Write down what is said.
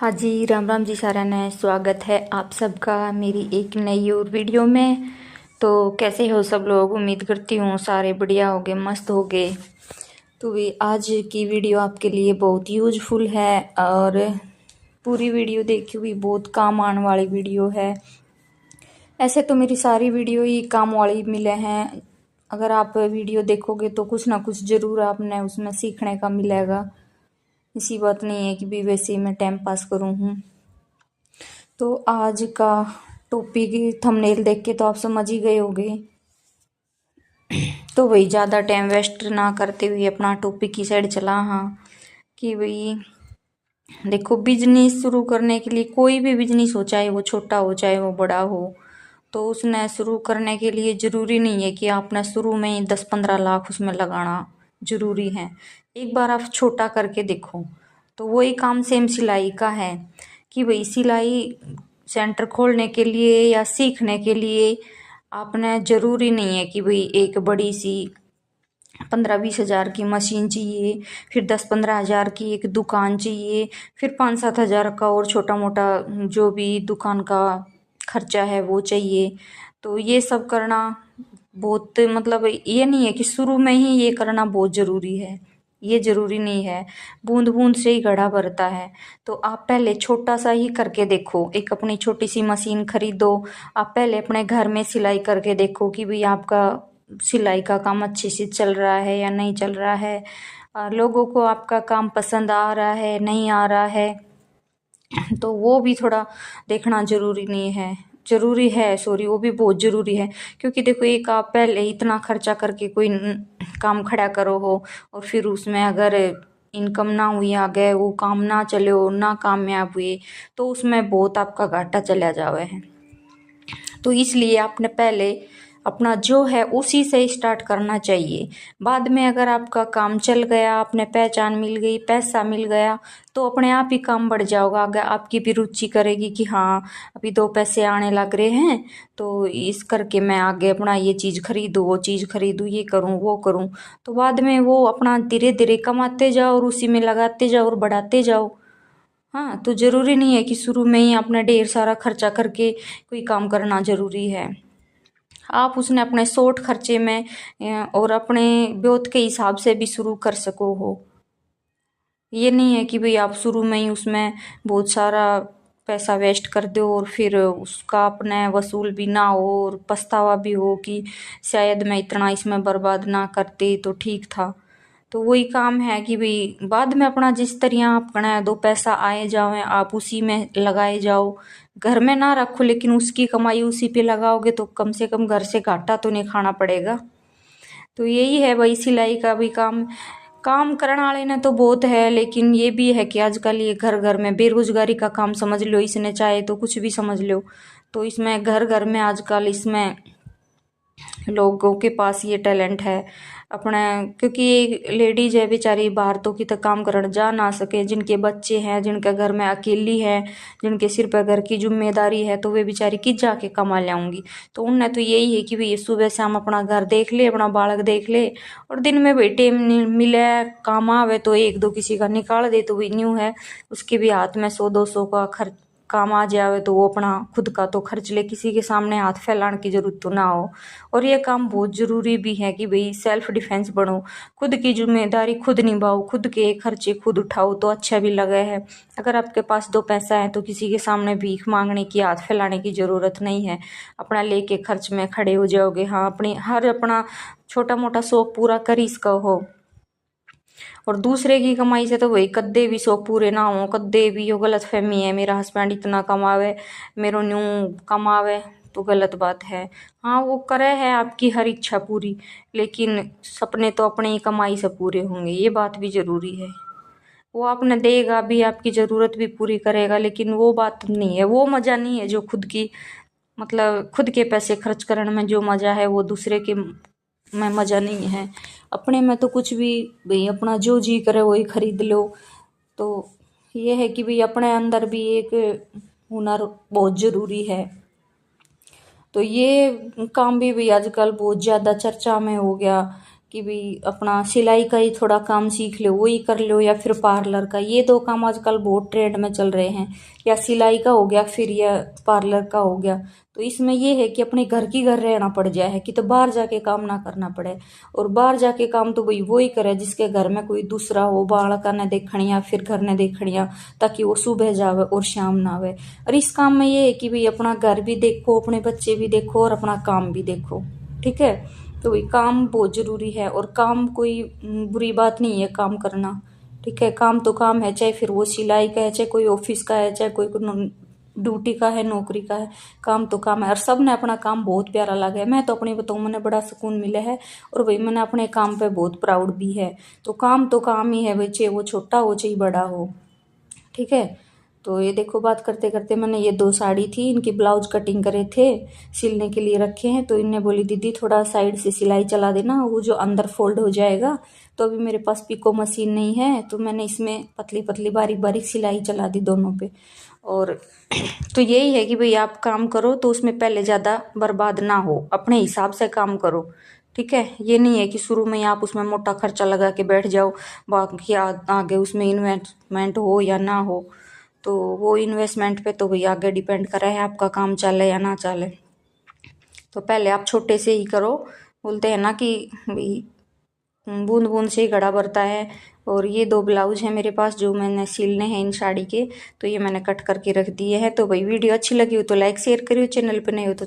हाँ जी, राम राम जी सारा ने स्वागत है आप सबका मेरी एक नई और वीडियो में। तो कैसे हो सब लोग? उम्मीद करती हूँ सारे बढ़िया होगे, मस्त होगे। तो भी आज की वीडियो आपके लिए बहुत यूजफुल है और पूरी वीडियो देखी हुई बहुत काम आने वाली वीडियो है। ऐसे तो मेरी सारी वीडियो ही काम वाली मिले हैं। अगर आप वीडियो देखोगे तो कुछ ना कुछ ज़रूर आपने उसमें सीखने का मिलेगा। इसी बात नहीं है कि भी वैसे ही मैं टाइम पास करूँ हूँ। तो आज का टॉपिक थंबनेल देख के तो आप समझ ही गए होंगे। तो वही ज़्यादा टाइम वेस्ट ना करते हुए अपना टॉपिक की साइड चला। हाँ कि वही देखो, बिजनेस शुरू करने के लिए कोई भी बिजनेस हो, चाहे वो छोटा हो चाहे वो बड़ा हो, तो उसने शुरू करने के लिए ज़रूरी नहीं है कि आपने शुरू में ही 10-15 लाख उसमें लगाना ज़रूरी है। एक बार आप छोटा करके देखो। तो वही काम सेम सिलाई का है कि भाई सिलाई सेंटर खोलने के लिए या सीखने के लिए आपने ज़रूरी नहीं है कि भाई एक बड़ी सी 15-20 हज़ार की मशीन चाहिए, फिर 10-15 हज़ार की एक दुकान चाहिए, फिर 5-7 हज़ार का और छोटा मोटा जो भी दुकान का खर्चा है वो चाहिए। तो ये सब करना बहुत मतलब ये नहीं है कि शुरू में ही ये करना बहुत ज़रूरी है, ये ज़रूरी नहीं है। बूंद बूंद से ही घड़ा भरता है। तो आप पहले छोटा सा ही करके देखो, एक अपनी छोटी सी मशीन खरीदो। आप पहले अपने घर में सिलाई करके देखो कि भाई आपका सिलाई का काम अच्छे से चल रहा है या नहीं चल रहा है, लोगों को आपका काम पसंद आ रहा है नहीं आ रहा है। तो वो भी थोड़ा देखना ज़रूरी है सॉरी, वो भी बहुत ज़रूरी है। क्योंकि देखो, एक आप पहले इतना खर्चा करके कोई काम खड़ा करो हो और फिर उसमें अगर इनकम ना हुई, आगे वो काम ना चले हो, ना कामयाब हुए, तो उसमें बहुत आपका घाटा चला जावे है। तो इसलिए आपने पहले अपना जो है उसी से स्टार्ट करना चाहिए। बाद में अगर आपका काम चल गया, आपने पहचान मिल गई, पैसा मिल गया, तो अपने आप ही काम बढ़ जाओगा। अगर आपकी भी रुचि करेगी कि हाँ अभी 2 पैसे आने लग रहे हैं, तो इस करके मैं आगे अपना ये चीज़ खरीदूँ, वो चीज़ खरीदूँ, ये करूँ वो करूँ। तो बाद में वो अपना धीरे धीरे कमाते जाओ और उसी में लगाते जाओ और बढ़ाते जाओ। हाँ, तो ज़रूरी नहीं है कि शुरू में ही आपने ढेर सारा खर्चा करके कोई काम करना ज़रूरी है। आप उसने अपने शॉर्ट खर्चे में और अपने ब्योत के हिसाब से भी शुरू कर सको हो। ये नहीं है कि भाई आप शुरू में ही उसमें बहुत सारा पैसा वेस्ट कर दो और फिर उसका अपने वसूल भी ना हो और पछतावा भी हो कि शायद मैं इतना इसमें बर्बाद ना करती तो ठीक था। तो वही काम है कि भाई बाद में अपना जिस तरह आप अपना 2 पैसा आए जाओ, आप उसी में लगाए जाओ। घर में ना रखो, लेकिन उसकी कमाई उसी पे लगाओगे तो कम से कम घर से घाटा तो नहीं खाना पड़ेगा। तो यही है भाई, सिलाई का भी काम काम करने वाले ने तो बहुत है, लेकिन ये भी है कि आजकल ये घर घर में बेरोजगारी का काम समझ लो, इसने चाहे तो कुछ भी समझ लो। तो इसमें घर घर में आजकल इसमें लोगों के पास ये टैलेंट है अपना। क्योंकि लेडीज है बेचारी बाहर तो कि तक काम करने जा ना सके, जिनके बच्चे हैं, जिनके घर में अकेली है, जिनके सिर पर घर की जिम्मेदारी है, तो वे बेचारी किस जाके कमा लाऊंगी। तो उनने तो यही है कि भाई सुबह शाम अपना घर देख ले, अपना बालक देख ले, और दिन में भाई टाइम मिले काम आवे तो एक दो किसी का निकाल दे तो भी न्यू है, उसके भी हाथ में 100-200 का खर्च काम आ जावे तो वो अपना खुद का तो खर्च ले, किसी के सामने हाथ फैलाने की जरूरत तो ना हो। और ये काम बहुत ज़रूरी भी है कि भाई सेल्फ डिफेंस बनो, खुद की जिम्मेदारी खुद निभाओ, खुद के खर्चे खुद उठाओ तो अच्छा भी लगे है। अगर आपके पास 2 पैसा है तो किसी के सामने भीख मांगने की, हाथ फैलाने की ज़रूरत नहीं है। अपना लेके खर्च में खड़े हो जाओगे। हाँ, अपनी हर अपना छोटा मोटा शौक पूरा कर ही सको हो। और दूसरे की कमाई से तो वही कद्दे भी शौक पूरे ना हो, कद्दे भी यो गलत फहमी है मेरा हस्बैंड इतना कमावे, मेरो न्यू कमावे, तो गलत बात है। हाँ, वो करे है आपकी हर इच्छा पूरी, लेकिन सपने तो अपने ही कमाई से पूरे होंगे, ये बात भी ज़रूरी है। वो आपने देगा भी, आपकी ज़रूरत भी पूरी करेगा, लेकिन वो बात नहीं है, वो मज़ा नहीं है जो खुद की मतलब खुद के पैसे खर्च करने में जो मज़ा है वो दूसरे के में मज़ा नहीं है। अपने में तो कुछ भी भाई अपना जो जी करे वही खरीद लो। तो ये है कि भाई अपने अंदर भी एक हुनर बहुत ज़रूरी है। तो ये काम भी भाई आजकल बहुत ज़्यादा चर्चा में हो गया कि भाई अपना सिलाई का ही थोड़ा काम सीख लो, वही कर लो, या फिर पार्लर का। ये दो काम आजकल बहुत ट्रेंड में चल रहे हैं, या सिलाई का हो गया फिर या पार्लर का हो गया। तो इसमें ये है कि अपने घर की घर रहना पड़ जाए है कि तो बाहर जाके काम ना करना पड़े। और बाहर जाके काम तो भाई वही करे जिसके घर में कोई दूसरा हो, बालका ने देखणिया फिर घर ने देखणिया, ताकि वो सुबह जावे और शाम ना आवे। और इस काम में ये है कि भाई अपना घर भी देखो, अपने बच्चे भी देखो और अपना काम भी देखो, ठीक है। तो भाई काम बहुत जरूरी है, और काम कोई बुरी बात नहीं है काम करना, ठीक है। काम तो काम है, चाहे फिर वो सिलाई का है, चाहे कोई ऑफिस का है, चाहे कोई ड्यूटी का है, नौकरी का है, काम तो काम है। और सब ने अपना काम बहुत प्यारा लगा है। मैं तो अपनी बताऊँ, मैंने बड़ा सुकून मिला है, और भाई मैंने अपने काम पे बहुत प्राउड भी है। तो काम ही है भाई, चाहे वो छोटा हो चाहे बड़ा हो, ठीक है। तो ये देखो, बात करते करते मैंने ये 2 साड़ी थी, इनकी ब्लाउज कटिंग करे थे, सिलने के लिए रखे हैं। तो इनने बोली दीदी थोड़ा साइड से सिलाई चला देना, वो जो अंदर फोल्ड हो जाएगा। तो अभी मेरे पास पिको मशीन नहीं है, तो मैंने इसमें पतली पतली बारीक बारीक सिलाई चला दी दोनों पे। और तो यही है कि भाई आप काम करो तो उसमें पहले ज़्यादा बर्बाद ना हो, अपने हिसाब से काम करो, ठीक है। ये नहीं है कि शुरू में ही आप उसमें मोटा खर्चा लगा के बैठ जाओ, बाकी आगे उसमें इन्वेस्टमेंट हो या ना हो। तो वो इन्वेस्टमेंट पे तो भाई आगे डिपेंड करा है आपका काम चले या ना चले। तो पहले आप छोटे से ही करो, बोलते हैं ना कि भाई बूंद बूंद से ही घड़ा भरता है। और ये 2 ब्लाउज हैं मेरे पास जो मैंने सिलने हैं इन साड़ी के, तो ये मैंने कट करके रख दिए हैं। तो भाई वीडियो अच्छी लगी हो तो लाइक शेयर करियो, चैनल पर नए हो तो